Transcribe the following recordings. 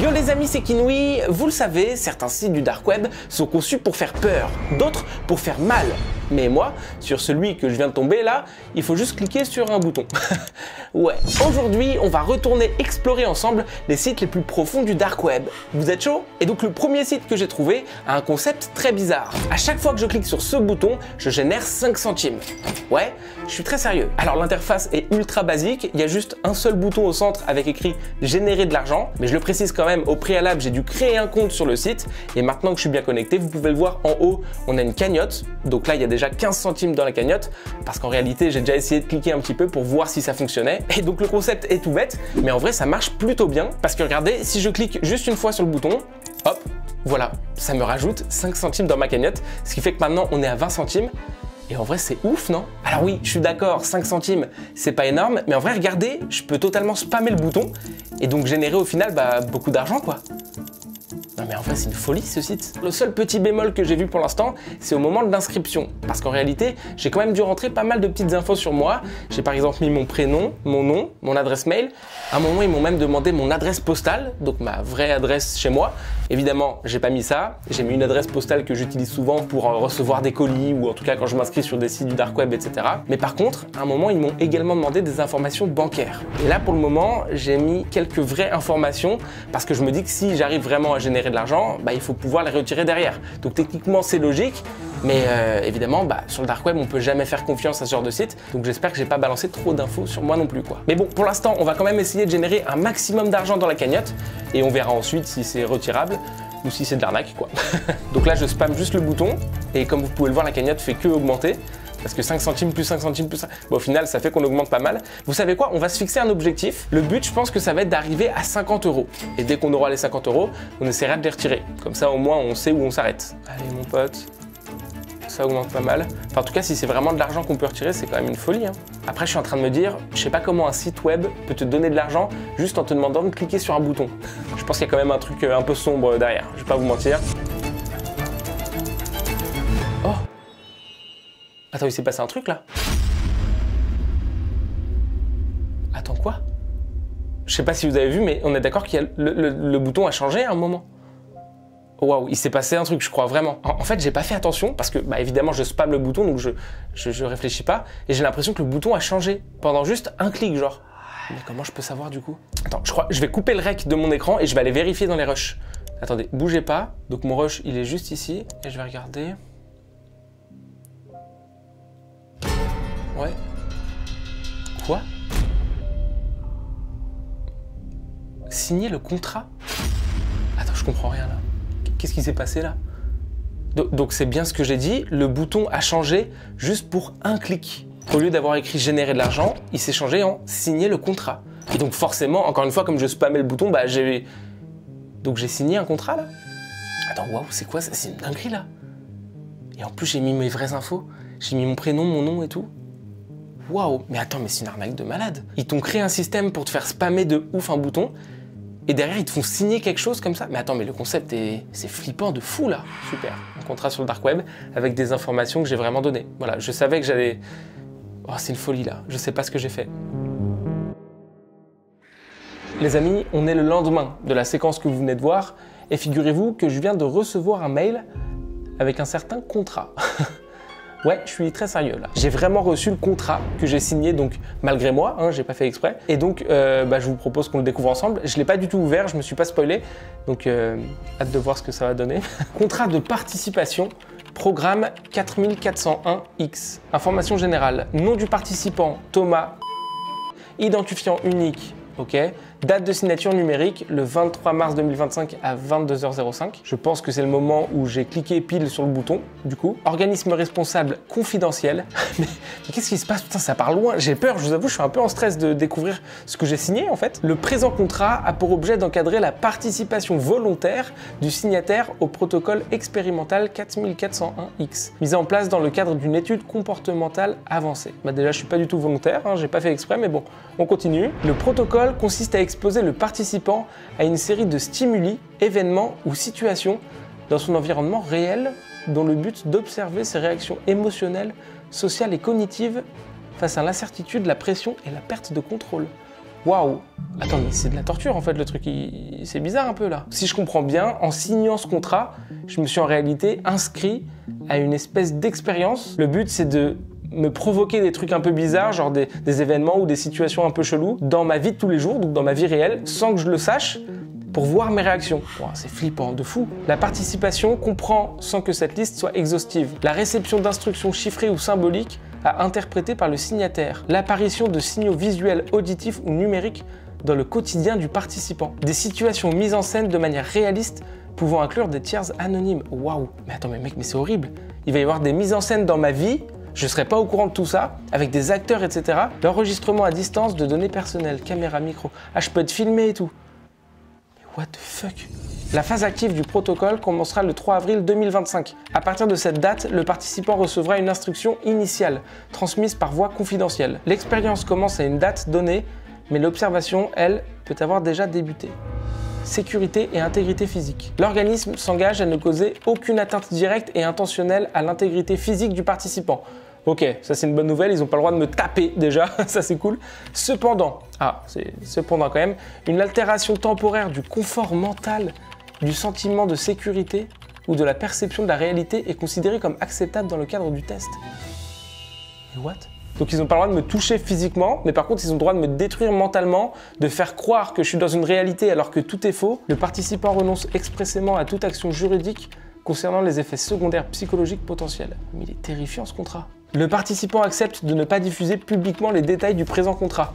Yo les amis, c'est Kinoui. Vous le savez, certains sites du dark web sont conçus pour faire peur, d'autres pour faire mal. Mais moi, sur celui que je viens de tomber là, il faut juste cliquer sur un bouton. Ouais, aujourd'hui, on va retourner explorer ensemble les sites les plus profonds du dark web. Vous êtes chaud? Et donc le premier site que j'ai trouvé a un concept très bizarre. À chaque fois que je clique sur ce bouton, je génère 5 centimes. Ouais, je suis très sérieux. Alors l'interface est ultra basique, il y a juste un seul bouton au centre avec écrit générer de l'argent, mais je le précise quand même, au préalable, j'ai dû créer un compte sur le site et maintenant que je suis bien connecté, vous pouvez le voir en haut, on a une cagnotte. Donc là, il y a déjà 15 centimes dans la cagnotte parce qu'en réalité, j'ai déjà essayé de cliquer un petit peu pour voir si ça fonctionnait. Et donc le concept est tout bête, mais en vrai, ça marche plutôt bien parce que regardez, si je clique juste une fois sur le bouton, hop, voilà, ça me rajoute 5 centimes dans ma cagnotte, ce qui fait que maintenant, on est à 20 centimes. Et en vrai, c'est ouf, non? Alors oui, je suis d'accord, 5 centimes, c'est pas énorme, mais en vrai, regardez, je peux totalement spammer le bouton et donc générer au final beaucoup d'argent, quoi. Non mais en vrai, c'est une folie ce site. Le seul petit bémol que j'ai vu pour l'instant, c'est au moment de l'inscription. Parce qu'en réalité, j'ai quand même dû rentrer pas mal de petites infos sur moi. J'ai par exemple mis mon prénom, mon nom, mon adresse mail. À un moment, ils m'ont même demandé mon adresse postale, donc ma vraie adresse chez moi. Évidemment, j'ai pas mis ça. J'ai mis une adresse postale que j'utilise souvent pour recevoir des colis ou en tout cas quand je m'inscris sur des sites du dark web, etc. Mais par contre, à un moment, ils m'ont également demandé des informations bancaires. Et là, pour le moment, j'ai mis quelques vraies informations parce que je me dis que si j'arrive vraiment à générer de l'argent, il faut pouvoir les retirer derrière. Donc techniquement, c'est logique. Mais évidemment, sur le dark web, on peut jamais faire confiance à ce genre de site. Donc j'espère que j'ai pas balancé trop d'infos sur moi non plus, quoi. Mais bon, pour l'instant, on va quand même essayer de générer un maximum d'argent dans la cagnotte. Et on verra ensuite si c'est retirable ou si c'est de l'arnaque, quoi. Donc là, je spamme juste le bouton. Et comme vous pouvez le voir, la cagnotte fait que augmenter. Parce que 5 centimes plus 5 centimes plus 5... Bon, au final, ça fait qu'on augmente pas mal. Vous savez quoi? On va se fixer un objectif. Le but, je pense que ça va être d'arriver à 50 €. Et dès qu'on aura les 50 €, on essaiera de les retirer. Comme ça, au moins, on sait où on s'arrête. Allez, mon pote. Ça augmente pas mal. Enfin, en tout cas, si c'est vraiment de l'argent qu'on peut retirer, c'est quand même une folie, hein. Après, je suis en train de me dire, je sais pas comment un site web peut te donner de l'argent juste en te demandant de cliquer sur un bouton. Je pense qu'il y a quand même un truc un peu sombre derrière. Je vais pas vous mentir. Oh! Attends, il s'est passé un truc là? Attends, quoi? Je sais pas si vous avez vu, mais on est d'accord qu'il y a le bouton a changé à un moment. Waouh, il s'est passé un truc, je crois vraiment. En fait, j'ai pas fait attention parce que, évidemment, je spamme le bouton, donc je réfléchis pas. Et j'ai l'impression que le bouton a changé pendant juste un clic, genre. Mais comment je peux savoir du coup? Attends, je vais couper le rec de mon écran et je vais aller vérifier dans les rushs. Attendez, bougez pas. Donc mon rush, il est juste ici. Et je vais regarder. Ouais. Quoi? Signer le contrat? Attends, je comprends rien là. Qu'est-ce qui s'est passé là? Donc c'est bien ce que j'ai dit, le bouton a changé juste pour un clic. Au lieu d'avoir écrit générer de l'argent, il s'est changé en signer le contrat. Et donc forcément, encore une fois, comme je spammais le bouton, j'ai signé un contrat là? Attends, waouh, c'est quoi ça? C'est une dinguerie là. Et en plus j'ai mis mes vraies infos. J'ai mis mon prénom, mon nom et tout. Waouh, mais attends, mais c'est une arnaque de malade. Ils t'ont créé un système pour te faire spammer de ouf un bouton. Et derrière, ils te font signer quelque chose comme ça. Mais attends, mais le concept, c'est flippant de fou, là. Super. Un contrat sur le dark web avec des informations que j'ai vraiment données. Voilà, je savais que j'allais... Oh, c'est une folie, là. Je sais pas ce que j'ai fait. Les amis, on est le lendemain de la séquence que vous venez de voir. Et figurez-vous que je viens de recevoir un mail avec un certain contrat. Ouais, je suis très sérieux là. J'ai vraiment reçu le contrat que j'ai signé, donc malgré moi, hein, j'ai pas fait exprès. Et donc, je vous propose qu'on le découvre ensemble. Je l'ai pas du tout ouvert, je me suis pas spoilé, donc hâte de voir ce que ça va donner. Contrat de participation, programme 4401X. Information générale, nom du participant, Thomas. Identifiant unique, ok. Date de signature numérique, le 23 mars 2025 à 22h05. Je pense que c'est le moment où j'ai cliqué pile sur le bouton, du coup. Organisme responsable confidentiel. mais qu'est-ce qui se passe? Putain, ça part loin. J'ai peur, je vous avoue, je suis un peu en stress de découvrir ce que j'ai signé, en fait. Le présent contrat a pour objet d'encadrer la participation volontaire du signataire au protocole expérimental 4401X, mis en place dans le cadre d'une étude comportementale avancée. Déjà, je suis pas du tout volontaire, hein, j'ai pas fait exprès, mais bon, on continue. Le protocole consiste à exposer le participant à une série de stimuli, événements ou situations dans son environnement réel dont le but d'observer ses réactions émotionnelles, sociales et cognitives face à l'incertitude, la pression et la perte de contrôle. Waouh! Attends, mais c'est de la torture en fait le truc, c'est bizarre un peu là. Si je comprends bien, en signant ce contrat, je me suis en réalité inscrit à une espèce d'expérience. Le but c'est de me provoquer des trucs un peu bizarres, genre des événements ou des situations un peu cheloues dans ma vie de tous les jours, donc dans ma vie réelle, sans que je le sache, pour voir mes réactions. Wow, c'est flippant, de fou. La participation comprend, sans que cette liste soit exhaustive, la réception d'instructions chiffrées ou symboliques à interpréter par le signataire, l'apparition de signaux visuels, auditifs ou numériques dans le quotidien du participant, des situations mises en scène de manière réaliste pouvant inclure des tiers anonymes. Waouh, mais attends, mais mec, mais c'est horrible. Il va y avoir des mises en scène dans ma vie, je ne serai pas au courant de tout ça, avec des acteurs, etc. L'enregistrement à distance de données personnelles, caméra, micro. Ah, je peux être filmé et tout. Mais what the fuck? La phase active du protocole commencera le 3 avril 2025. À partir de cette date, le participant recevra une instruction initiale, transmise par voie confidentielle. L'expérience commence à une date donnée, mais l'observation, elle, peut avoir déjà débuté. Sécurité et intégrité physique. L'organisme s'engage à ne causer aucune atteinte directe et intentionnelle à l'intégrité physique du participant. Ok, ça c'est une bonne nouvelle, ils n'ont pas le droit de me taper déjà, ça c'est cool. Cependant, quand même, une altération temporaire du confort mental, du sentiment de sécurité ou de la perception de la réalité est considérée comme acceptable dans le cadre du test. Mais what? Donc ils n'ont pas le droit de me toucher physiquement, mais par contre ils ont le droit de me détruire mentalement, de faire croire que je suis dans une réalité alors que tout est faux. Le participant renonce expressément à toute action juridique concernant les effets secondaires psychologiques potentiels. Mais il est terrifiant ce contrat. Le participant accepte de ne pas diffuser publiquement les détails du présent contrat.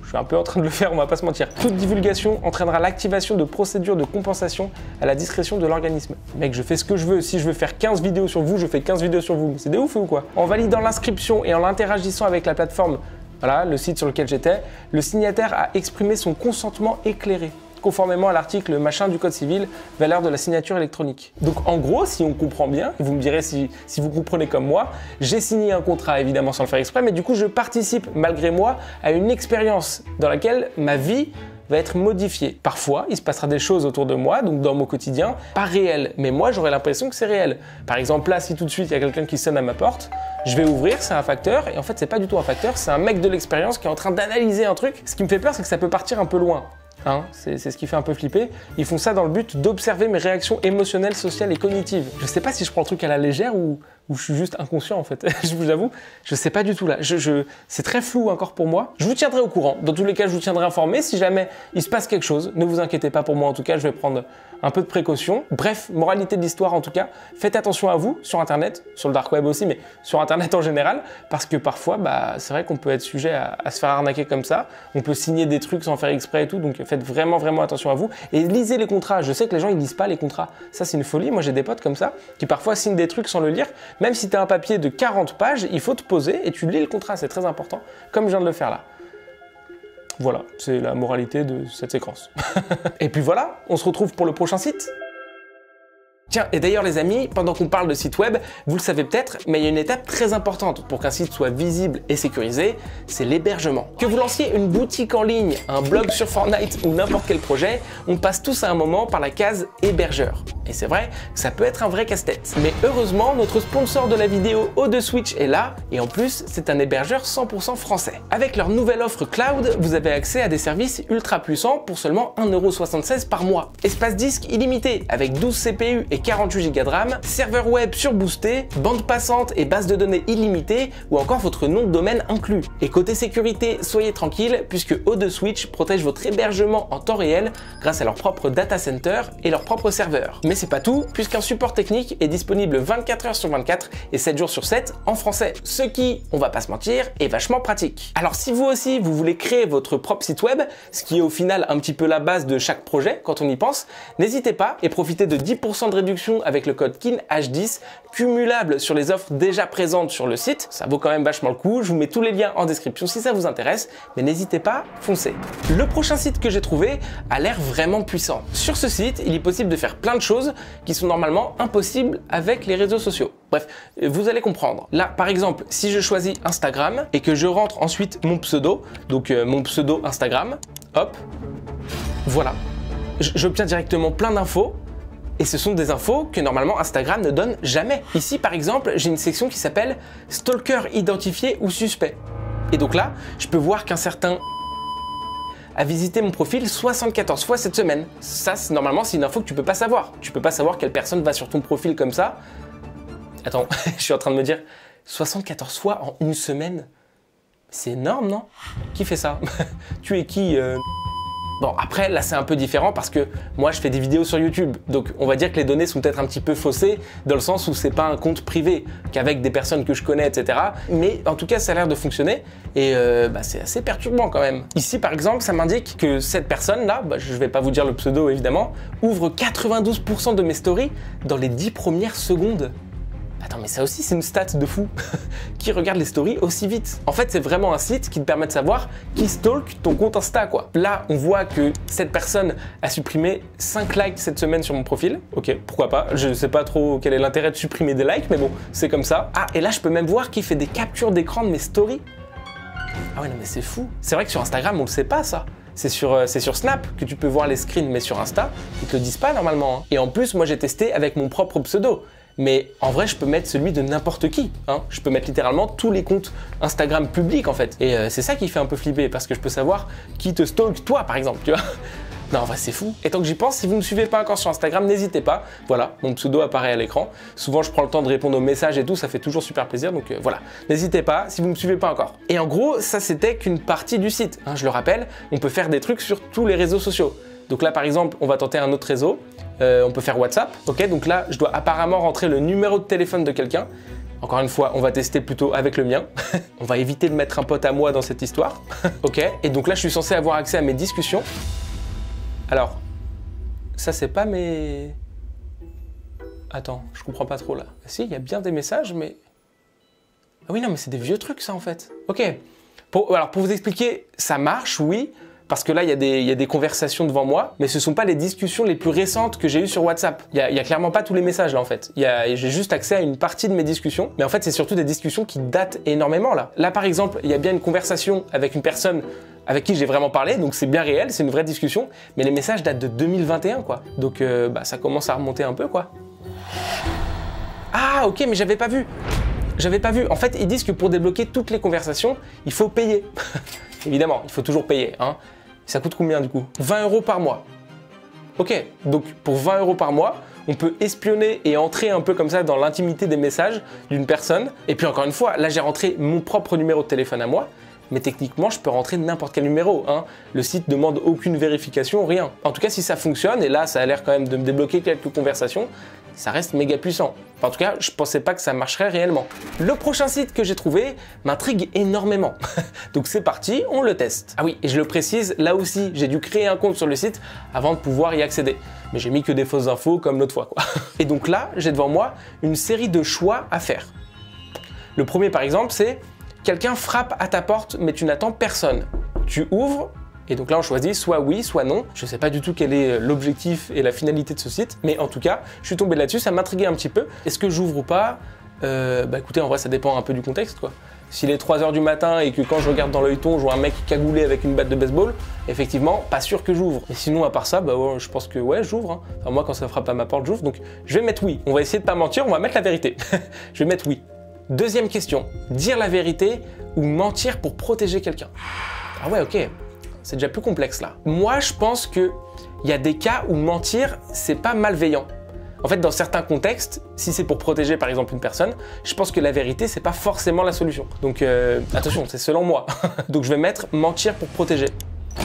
Je suis un peu en train de le faire, on va pas se mentir. Toute divulgation entraînera l'activation de procédures de compensation à la discrétion de l'organisme. Mec, je fais ce que je veux. Si je veux faire 15 vidéos sur vous, je fais 15 vidéos sur vous. C'est des ouf ou quoi? En validant l'inscription et en interagissant avec la plateforme, voilà, le site sur lequel j'étais, le signataire a exprimé son consentement éclairé, conformément à l'article machin du Code civil, valeur de la signature électronique. Donc en gros, si on comprend bien, et vous me direz si vous comprenez comme moi, j'ai signé un contrat évidemment sans le faire exprès, mais du coup je participe malgré moi à une expérience dans laquelle ma vie va être modifiée. Parfois, il se passera des choses autour de moi, donc dans mon quotidien, pas réelles, mais moi j'aurai l'impression que c'est réel. Par exemple là, si tout de suite il y a quelqu'un qui sonne à ma porte, je vais ouvrir, c'est un facteur, et en fait c'est pas du tout un facteur, c'est un mec de l'expérience qui est en train d'analyser un truc. Ce qui me fait peur, c'est que ça peut partir un peu loin. C'est ce qui fait un peu flipper. Ils font ça dans le but d'observer mes réactions émotionnelles, sociales et cognitives. Je sais pas si je prends le truc à la légère ou je suis juste inconscient en fait. Je vous avoue, je sais pas du tout là. C'est très flou encore pour moi. Je vous tiendrai au courant. Dans tous les cas, je vous tiendrai informé. Si jamais il se passe quelque chose, ne vous inquiétez pas pour moi en tout cas, je vais prendre un peu de précaution. Bref, moralité de l'histoire en tout cas, faites attention à vous sur internet, sur le dark web aussi, mais sur internet en général, parce que parfois, c'est vrai qu'on peut être sujet à se faire arnaquer comme ça. On peut signer des trucs sans faire exprès et tout, donc faites vraiment attention à vous. Et lisez les contrats. Je sais que les gens, ils lisent pas les contrats. Ça, c'est une folie. Moi, j'ai des potes comme ça, qui parfois signent des trucs sans le lire. Même si tu as un papier de 40 pages, il faut te poser et tu lis le contrat. C'est très important, comme je viens de le faire là. Voilà, c'est la moralité de cette séquence. Et puis voilà, on se retrouve pour le prochain site. Tiens, et d'ailleurs les amis, pendant qu'on parle de site web, vous le savez peut-être, mais il y a une étape très importante pour qu'un site soit visible et sécurisé, c'est l'hébergement. Que vous lanciez une boutique en ligne, un blog sur Fortnite ou n'importe quel projet, on passe tous à un moment par la case hébergeur. Et c'est vrai que ça peut être un vrai casse-tête. Mais heureusement, notre sponsor de la vidéo O2Switch est là, et en plus, c'est un hébergeur 100% français. Avec leur nouvelle offre cloud, vous avez accès à des services ultra puissants pour seulement 1,76 € par mois. Espace disque illimité avec 12 CPU et 48 Go de RAM, serveur web surboosté, bande passante et base de données illimitée ou encore votre nom de domaine inclus. Et côté sécurité, soyez tranquille puisque O2Switch protège votre hébergement en temps réel grâce à leur propre data center et leur propre serveur. Mais c'est pas tout puisqu'un support technique est disponible 24 h sur 24 et 7 jours sur 7 en français. Ce qui, on va pas se mentir, est vachement pratique. Alors si vous aussi vous voulez créer votre propre site web, ce qui est au final un petit peu la base de chaque projet quand on y pense, n'hésitez pas et profitez de 10% de réduction avec le code KINH10 cumulable sur les offres déjà présentes sur le site. Ça vaut quand même vachement le coup. Je vous mets tous les liens en description si ça vous intéresse, mais n'hésitez pas, foncez. Le prochain site que j'ai trouvé a l'air vraiment puissant. Sur ce site, il est possible de faire plein de choses qui sont normalement impossibles avec les réseaux sociaux. Bref, vous allez comprendre. Là, par exemple, si je choisis Instagram et que je rentre ensuite mon pseudo, donc mon pseudo Instagram, hop, voilà. J'obtiens directement plein d'infos. Et ce sont des infos que normalement Instagram ne donne jamais. Ici par exemple, j'ai une section qui s'appelle Stalker identifié ou suspect. Et donc là, je peux voir qu'un certain a visité mon profil 74 fois cette semaine. Ça, normalement, c'est une info que tu peux pas savoir. Tu peux pas savoir quelle personne va sur ton profil comme ça. Attends, je suis en train de me dire 74 fois en une semaine. C'est énorme, non? Qui fait ça? Tu es qui Bon, après, là, c'est un peu différent parce que moi, je fais des vidéos sur YouTube. Donc, on va dire que les données sont peut-être un petit peu faussées dans le sens où c'est pas un compte privé qu'avec des personnes que je connais, etc. Mais en tout cas, ça a l'air de fonctionner et c'est assez perturbant quand même. Ici, par exemple, ça m'indique que cette personne-là, je vais pas vous dire le pseudo évidemment, ouvre 92% de mes stories dans les 10 premières secondes. Attends, mais ça aussi, c'est une stat de fou. Qui regarde les stories aussi vite? En fait, c'est vraiment un site qui te permet de savoir qui stalk ton compte Insta, quoi. Là, on voit que cette personne a supprimé 5 likes cette semaine sur mon profil. Ok, pourquoi pas. Je sais pas trop quel est l'intérêt de supprimer des likes, mais bon, c'est comme ça. Ah, et là, je peux même voir qui fait des captures d'écran de mes stories. Ah ouais, non, mais c'est fou. C'est vrai que sur Instagram, on le sait pas, ça. C'est sur Snap que tu peux voir les screens, mais sur Insta, ils te le disent pas normalement. Hein. Et en plus, moi, j'ai testé avec mon propre pseudo. Mais en vrai, je peux mettre celui de n'importe qui. Hein. Je peux mettre littéralement tous les comptes Instagram publics en fait. Et c'est ça qui fait un peu flipper parce que je peux savoir qui te stalk toi par exemple, tu vois. Non, en vrai, c'est fou. Et tant que j'y pense, si vous ne me suivez pas encore sur Instagram, n'hésitez pas. Voilà, mon pseudo apparaît à l'écran. Souvent, je prends le temps de répondre aux messages et tout, ça fait toujours super plaisir. Donc voilà, n'hésitez pas si vous ne me suivez pas encore. Et en gros, ça, c'était qu'une partie du site. Hein, je le rappelle, on peut faire des trucs sur tous les réseaux sociaux. Donc là, par exemple, on va tenter un autre réseau. On peut faire WhatsApp. Ok, donc là, je dois apparemment rentrer le numéro de téléphone de quelqu'un. Encore une fois, on va tester plutôt avec le mien. On va éviter de mettre un pote à moi dans cette histoire. Ok, et donc là, je suis censé avoir accès à mes discussions. Alors, ça, c'est pas mes... Attends, je comprends pas trop là. Si, il y a bien des messages, mais... Ah oui, non, mais c'est des vieux trucs, ça, en fait. Ok. Alors, pour vous expliquer, ça marche, oui. Parce que là, il y a des conversations devant moi, mais ce ne sont pas les discussions les plus récentes que j'ai eues sur WhatsApp. Il y a clairement pas tous les messages là en fait. J'ai juste accès à une partie de mes discussions, mais en fait, c'est surtout des discussions qui datent énormément là. Là, par exemple, il y a bien une conversation avec une personne avec qui j'ai vraiment parlé, donc c'est bien réel, c'est une vraie discussion, mais les messages datent de 2021 quoi. Donc ça commence à remonter un peu quoi. Ah ok, mais j'avais pas vu. J'avais pas vu. En fait, ils disent que pour débloquer toutes les conversations, il faut payer. Évidemment, il faut toujours payer, hein. Ça coûte combien du coup? 20 € par mois. Ok, donc pour 20 € par mois, on peut espionner et entrer un peu comme ça dans l'intimité des messages d'une personne. Et puis encore une fois, là j'ai rentré mon propre numéro de téléphone à moi, mais techniquement je peux rentrer n'importe quel numéro. Hein. Le site ne demande aucune vérification, rien. En tout cas, si ça fonctionne, et là ça a l'air quand même de me débloquer quelques conversations, ça reste méga puissant. Enfin, en tout cas, je pensais pas que ça marcherait réellement. Le prochain site que j'ai trouvé m'intrigue énormément. Donc c'est parti, on le teste. Ah oui, et je le précise, là aussi, j'ai dû créer un compte sur le site avant de pouvoir y accéder. Mais j'ai mis que des fausses infos comme l'autre fois, quoi. Et donc là, j'ai devant moi une série de choix à faire. Le premier, par exemple, c'est quelqu'un frappe à ta porte, mais tu n'attends personne. Tu ouvres. Et donc là, on choisit soit oui, soit non. Je ne sais pas du tout quel est l'objectif et la finalité de ce site, mais en tout cas, je suis tombé là-dessus, ça m'intriguait un petit peu. Est-ce que j'ouvre ou pas? Écoutez, en vrai, ça dépend un peu du contexte, quoi. S'il est 3 h du matin et que quand je regarde dans l'œilleton, je vois un mec cagoulé avec une batte de baseball, effectivement, pas sûr que j'ouvre. Mais sinon, à part ça, ouais, je pense que ouais, j'ouvre. Hein. Enfin, moi, quand ça frappe à ma porte, j'ouvre. Donc, je vais mettre oui. On va essayer de pas mentir, on va mettre la vérité. Je vais mettre oui. Deuxième question, dire la vérité ou mentir pour protéger quelqu'un? Ah ouais, ok. C'est déjà plus complexe là. Moi, je pense qu'il y a des cas où mentir, c'est pas malveillant. En fait, dans certains contextes, si c'est pour protéger par exemple une personne, je pense que la vérité, c'est pas forcément la solution. Donc attention, c'est selon moi. Donc je vais mettre mentir pour protéger.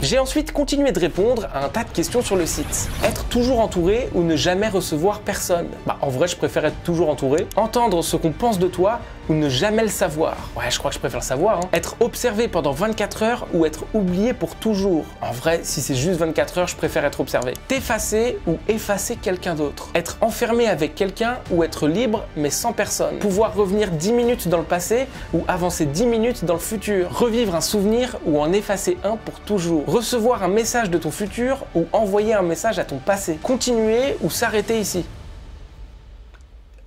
J'ai ensuite continué de répondre à un tas de questions sur le site. Être toujours entouré ou ne jamais recevoir personne? En vrai, je préfère être toujours entouré. Entendre ce qu'on pense de toi ou ne jamais le savoir? Ouais, je crois que je préfère le savoir. Hein. Être observé pendant 24 heures ou être oublié pour toujours? En vrai, si c'est juste 24 heures, je préfère être observé. T'effacer ou effacer quelqu'un d'autre? Être enfermé avec quelqu'un ou être libre mais sans personne? Pouvoir revenir 10 minutes dans le passé ou avancer 10 minutes dans le futur? Revivre un souvenir ou en effacer un pour toujours? Recevoir un message de ton futur ou envoyer un message à ton passé? Continuer ou s'arrêter ici?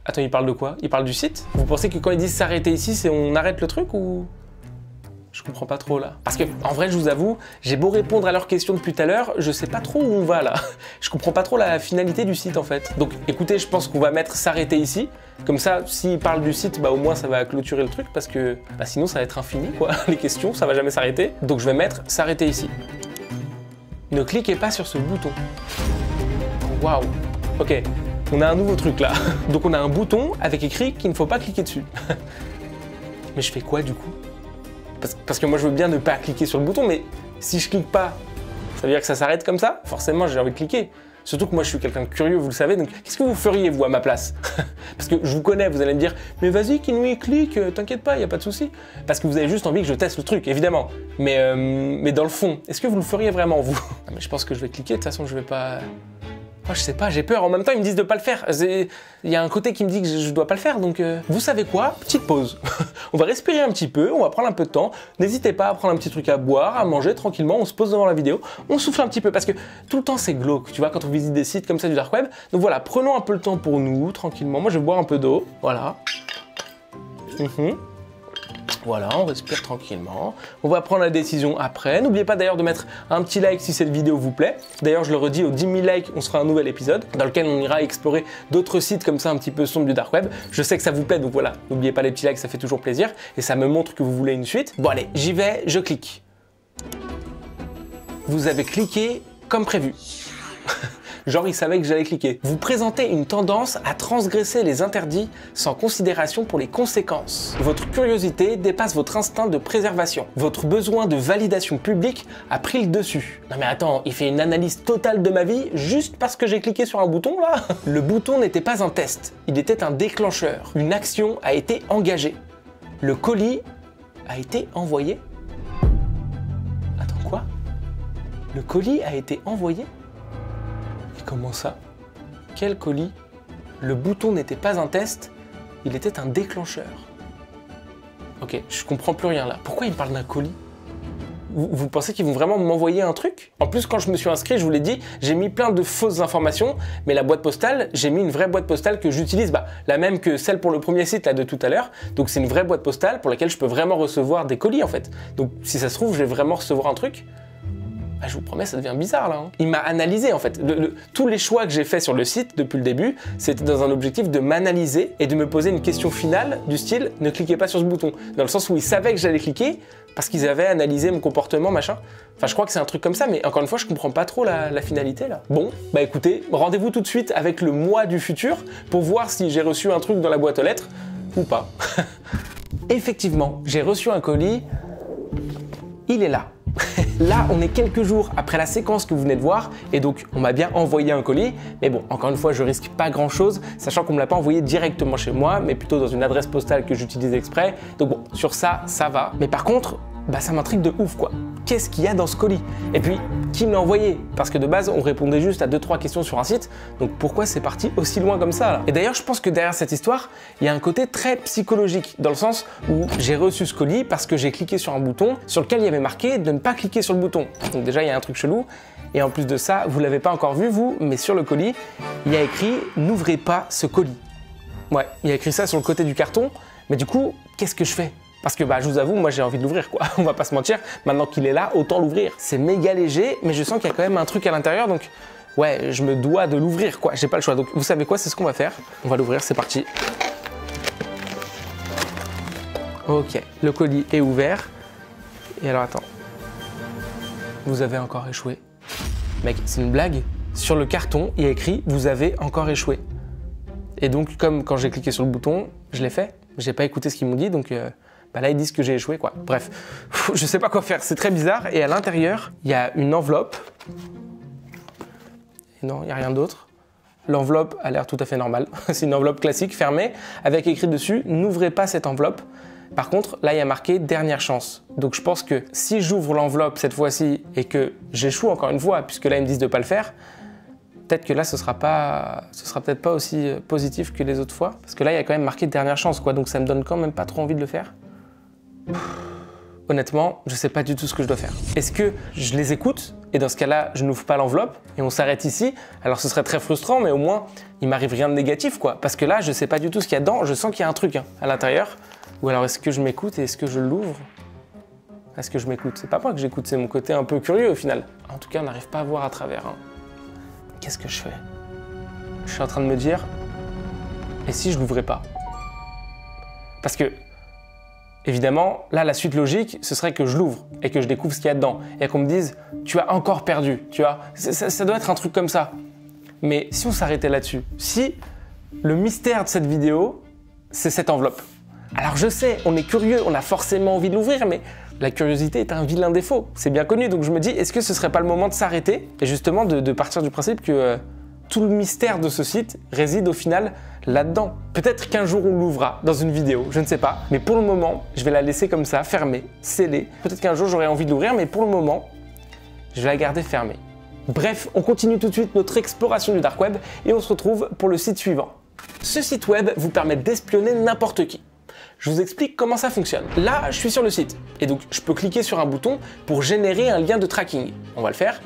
Attends, il parle de quoi? Il parle du site? Vous pensez que quand ils disent s'arrêter ici, c'est on arrête le truc ou... Je comprends pas trop là. Parce que, en vrai, je vous avoue, j'ai beau répondre à leurs questions depuis tout à l'heure, je sais pas trop où on va là. Je comprends pas trop la finalité du site en fait. Donc écoutez, je pense qu'on va mettre s'arrêter ici. Comme ça, s'ils parlent du site, au moins ça va clôturer le truc parce que sinon ça va être infini quoi. Les questions, ça va jamais s'arrêter. Donc je vais mettre s'arrêter ici. Ne cliquez pas sur ce bouton. Waouh. Ok, on a un nouveau truc là. Donc on a un bouton avec écrit qu'il ne faut pas cliquer dessus. Mais je fais quoi du coup? Parce que moi je veux bien ne pas cliquer sur le bouton, mais si je clique pas, ça veut dire que ça s'arrête comme ça? Forcément j'ai envie de cliquer. Surtout que moi je suis quelqu'un de curieux, vous le savez, donc qu'est-ce que vous feriez vous à ma place? Parce que je vous connais, vous allez me dire « Mais vas-y Kinoui, clique, t'inquiète pas, il n'y a pas de souci. » Parce que vous avez juste envie que je teste le truc, évidemment. Mais dans le fond, est-ce que vous le feriez vraiment vous? Mais je pense que je vais cliquer, de toute façon je vais pas... Oh, je sais pas, j'ai peur. En même temps, ils me disent de pas le faire. Il y a un côté qui me dit que je dois pas le faire. Donc, vous savez quoi? Petite pause. On va respirer un petit peu, on va prendre un peu de temps. N'hésitez pas à prendre un petit truc à boire, à manger tranquillement. On se pose devant la vidéo, on souffle un petit peu parce que tout le temps c'est glauque, tu vois, quand on visite des sites comme ça du dark web. Donc voilà, prenons un peu le temps pour nous, tranquillement. Moi, je vais boire un peu d'eau. Voilà. Voilà, on respire tranquillement. On va prendre la décision après. N'oubliez pas d'ailleurs de mettre un petit like si cette vidéo vous plaît. D'ailleurs, je le redis, aux 10 000 likes, on se fera un nouvel épisode dans lequel on ira explorer d'autres sites comme ça un petit peu sombres du dark web. Je sais que ça vous plaît, donc voilà, n'oubliez pas les petits likes, ça fait toujours plaisir. Et ça me montre que vous voulez une suite. Bon allez, j'y vais, je clique. Vous avez cliqué comme prévu. Genre, il savait que j'allais cliquer. Vous présentez une tendance à transgresser les interdits sans considération pour les conséquences. Votre curiosité dépasse votre instinct de préservation. Votre besoin de validation publique a pris le dessus. Non mais attends, il fait une analyse totale de ma vie juste parce que j'ai cliqué sur un bouton là? Le bouton n'était pas un test, il était un déclencheur. Une action a été engagée. Le colis a été envoyé. Attends, quoi? Le colis a été envoyé? Comment ça? Quel colis? Le bouton n'était pas un test, il était un déclencheur. Ok, je comprends plus rien là. Pourquoi il me parle d'un colis? Vous pensez qu'ils vont vraiment m'envoyer un truc? En plus, quand je me suis inscrit, je vous l'ai dit, j'ai mis plein de fausses informations, mais la boîte postale, j'ai mis une vraie boîte postale que j'utilise, la même que celle pour le premier site là de tout à l'heure. Donc c'est une vraie boîte postale pour laquelle je peux vraiment recevoir des colis en fait. Donc si ça se trouve, je vais vraiment recevoir un truc. Ah, je vous promets, ça devient bizarre là. Il m'a analysé en fait. Tous les choix que j'ai faits sur le site depuis le début, c'était dans un objectif de m'analyser et de me poser une question finale du style « ne cliquez pas sur ce bouton ». Dans le sens où ils savaient que j'allais cliquer parce qu'ils avaient analysé mon comportement, machin. Enfin, je crois que c'est un truc comme ça, mais encore une fois, je comprends pas trop la finalité là. Bon, bah écoutez, rendez-vous tout de suite avec le moi du futur pour voir si j'ai reçu un truc dans la boîte aux lettres ou pas. Effectivement, j'ai reçu un colis. Il est là. Là, on est quelques jours après la séquence que vous venez de voir et donc on m'a bien envoyé un colis. Mais bon, encore une fois, je risque pas grand chose, sachant qu'on me l'a pas envoyé directement chez moi, mais plutôt dans une adresse postale que j'utilise exprès. Donc bon, sur ça, ça va. Mais par contre, ça m'intrigue de ouf quoi. Qu'est-ce qu'il y a dans ce colis? Et puis, qui me l'a envoyé? Parce que de base, on répondait juste à 2-3 questions sur un site, donc pourquoi c'est parti aussi loin comme ça là? Et d'ailleurs, je pense que derrière cette histoire, il y a un côté très psychologique, dans le sens où j'ai reçu ce colis parce que j'ai cliqué sur un bouton sur lequel il y avait marqué de ne pas cliquer sur le bouton. Donc déjà, il y a un truc chelou. Et en plus de ça, vous l'avez pas encore vu vous, mais sur le colis, il y a écrit « N'ouvrez pas ce colis ». Ouais, il y a écrit ça sur le côté du carton, mais du coup, qu'est-ce que je fais? Parce que je vous avoue, moi j'ai envie de l'ouvrir quoi, on va pas se mentir, maintenant qu'il est là, autant l'ouvrir. C'est méga léger, mais je sens qu'il y a quand même un truc à l'intérieur, donc ouais, je me dois de l'ouvrir quoi, j'ai pas le choix. Donc vous savez quoi, c'est ce qu'on va faire, on va l'ouvrir, c'est parti. Ok, le colis est ouvert, et alors attends, vous avez encore échoué. Mec, c'est une blague? Sur le carton, il y a écrit « Vous avez encore échoué ». Et donc, comme quand j'ai cliqué sur le bouton, je l'ai fait, j'ai pas écouté ce qu'ils m'ont dit, donc... là, ils disent que j'ai échoué, quoi. Bref, je sais pas quoi faire, c'est très bizarre. Et à l'intérieur, il y a une enveloppe. Et non, il n'y a rien d'autre. L'enveloppe a l'air tout à fait normale. C'est une enveloppe classique, fermée, avec écrit dessus « N'ouvrez pas cette enveloppe ». Par contre, là, il y a marqué « Dernière chance ». Donc, je pense que si j'ouvre l'enveloppe cette fois-ci et que j'échoue encore une fois, puisque là, ils me disent de pas le faire, peut-être que là, ce sera peut-être pas aussi positif que les autres fois. Parce que là, il y a quand même marqué « Dernière chance », quoi. Donc, ça me donne quand même pas trop envie de le faire. Honnêtement, je sais pas du tout ce que je dois faire. Est-ce que je les écoute et dans ce cas-là, je n'ouvre pas l'enveloppe et on s'arrête ici? Alors ce serait très frustrant, mais au moins, il m'arrive rien de négatif quoi. Parce que là, je sais pas du tout ce qu'il y a dedans, je sens qu'il y a un truc à l'intérieur. Ou alors est-ce que je m'écoute et est-ce que je l'ouvre? Est-ce que je m'écoute? C'est pas moi que j'écoute, c'est mon côté un peu curieux au final. En tout cas, on n'arrive pas à voir à travers. Qu'est-ce que je fais? Je suis en train de me dire, et si je l'ouvrais pas? Parce que Évidemment, là, la suite logique, ce serait que je l'ouvre et que je découvre ce qu'il y a dedans et qu'on me dise « tu as encore perdu », tu vois. Ça doit être un truc comme ça. Mais si on s'arrêtait là-dessus, si le mystère de cette vidéo, c'est cette enveloppe. Alors je sais, on est curieux, on a forcément envie de l'ouvrir, mais la curiosité est un vilain défaut, c'est bien connu. Donc je me dis, est-ce que ce serait pas le moment de s'arrêter et justement de partir du principe que tout le mystère de ce site réside au final là-dedans. Peut-être qu'un jour on l'ouvrira dans une vidéo, je ne sais pas. Mais pour le moment, je vais la laisser comme ça, fermée, scellée. Peut-être qu'un jour j'aurai envie de l'ouvrir, mais pour le moment, je vais la garder fermée. Bref, on continue tout de suite notre exploration du dark web et on se retrouve pour le site suivant. Ce site web vous permet d'espionner n'importe qui. Je vous explique comment ça fonctionne. Là, je suis sur le site et donc je peux cliquer sur un bouton pour générer un lien de tracking. On va le faire.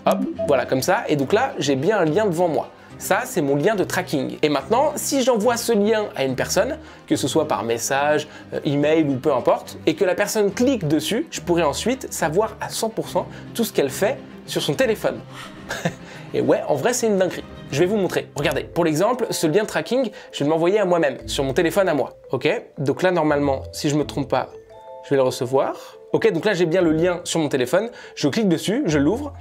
Hop, voilà comme ça. Et donc là, j'ai bien un lien devant moi. Ça, c'est mon lien de tracking. Et maintenant, si j'envoie ce lien à une personne, que ce soit par message, email ou peu importe, et que la personne clique dessus, je pourrais ensuite savoir à 100% tout ce qu'elle fait sur son téléphone. Et ouais, en vrai, c'est une dinguerie. Je vais vous montrer. Regardez, pour l'exemple, ce lien de tracking, je vais m'envoyer à moi-même, sur mon téléphone à moi. Ok, donc là, normalement, si je ne me trompe pas, je vais le recevoir. Ok, donc là, j'ai bien le lien sur mon téléphone. Je clique dessus, je l'ouvre.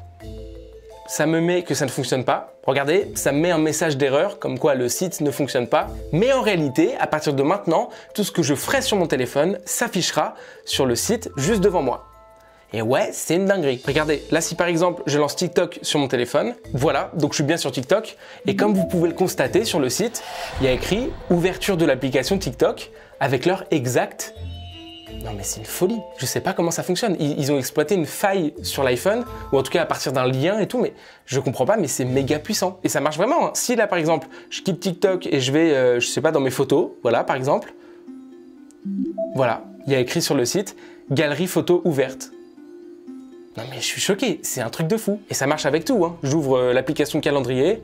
Ça me met que ça ne fonctionne pas. Regardez, ça me met un message d'erreur, comme quoi le site ne fonctionne pas. Mais en réalité, à partir de maintenant, tout ce que je ferai sur mon téléphone s'affichera sur le site juste devant moi. Et ouais, c'est une dinguerie. Regardez, là si par exemple je lance TikTok sur mon téléphone, voilà, donc je suis bien sur TikTok. Et comme vous pouvez le constater sur le site, il y a écrit « Ouverture de l'application TikTok » avec l'heure exacte. Non mais c'est une folie, je sais pas comment ça fonctionne. Ils ont exploité une faille sur l'iPhone, ou en tout cas à partir d'un lien et tout, mais je comprends pas, mais c'est méga puissant. Et ça marche vraiment, hein. Si là par exemple, je quitte TikTok et je vais, je sais pas, dans mes photos, voilà par exemple. Voilà, il y a écrit sur le site « Galerie photo ouverte ». Non mais je suis choqué, c'est un truc de fou. Et ça marche avec tout, hein. J'ouvre l'application calendrier,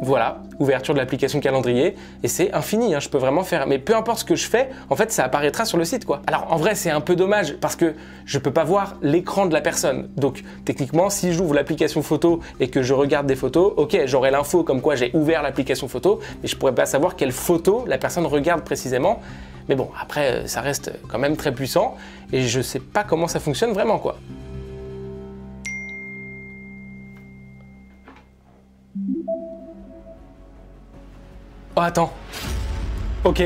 voilà, ouverture de l'application calendrier, et c'est infini, hein. Je peux vraiment faire, mais peu importe ce que je fais, en fait ça apparaîtra sur le site quoi. Alors en vrai c'est un peu dommage parce que je peux pas voir l'écran de la personne. Donc techniquement si j'ouvre l'application photo et que je regarde des photos, ok j'aurai l'info comme quoi j'ai ouvert l'application photo, mais je pourrais pas savoir quelle photo la personne regarde précisément. Mais bon, après ça reste quand même très puissant, et je sais pas comment ça fonctionne vraiment quoi. Oh attends, ok,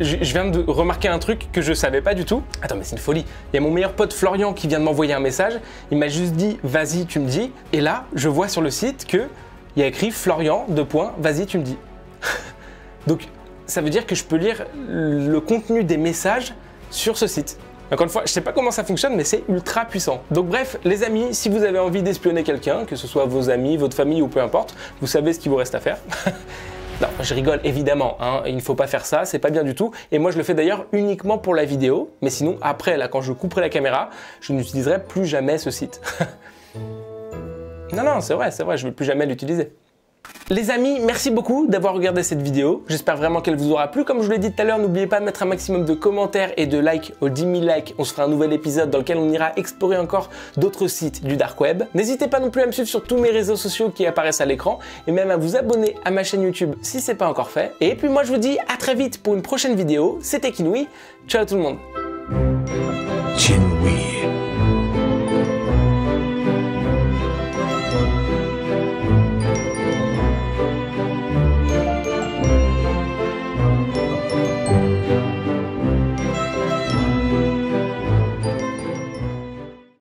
je viens de remarquer un truc que je savais pas du tout. Attends mais c'est une folie, il y a mon meilleur pote Florian qui vient de m'envoyer un message, il m'a juste dit vas-y tu me dis, et là je vois sur le site que il y a écrit Florian, vas-y tu me dis. Donc ça veut dire que je peux lire le contenu des messages sur ce site. Encore une fois, je sais pas comment ça fonctionne, mais c'est ultra puissant. Donc bref, les amis, si vous avez envie d'espionner quelqu'un, que ce soit vos amis, votre famille ou peu importe, vous savez ce qu'il vous reste à faire. Non, je rigole évidemment, hein, il ne faut pas faire ça, c'est pas bien du tout. Et moi je le fais d'ailleurs uniquement pour la vidéo, mais sinon après, là, quand je couperai la caméra, je n'utiliserai plus jamais ce site. Non, c'est vrai, je ne vais plus jamais l'utiliser. Les amis, merci beaucoup d'avoir regardé cette vidéo. J'espère vraiment qu'elle vous aura plu. Comme je vous l'ai dit tout à l'heure, n'oubliez pas de mettre un maximum de commentaires et de likes. Aux 10 000 likes, on se fera un nouvel épisode dans lequel on ira explorer encore d'autres sites du dark web. N'hésitez pas non plus à me suivre sur tous mes réseaux sociaux qui apparaissent à l'écran et même à vous abonner à ma chaîne YouTube si c'est pas encore fait. Et puis moi je vous dis à très vite pour une prochaine vidéo. C'était Kinui. Ciao tout le monde.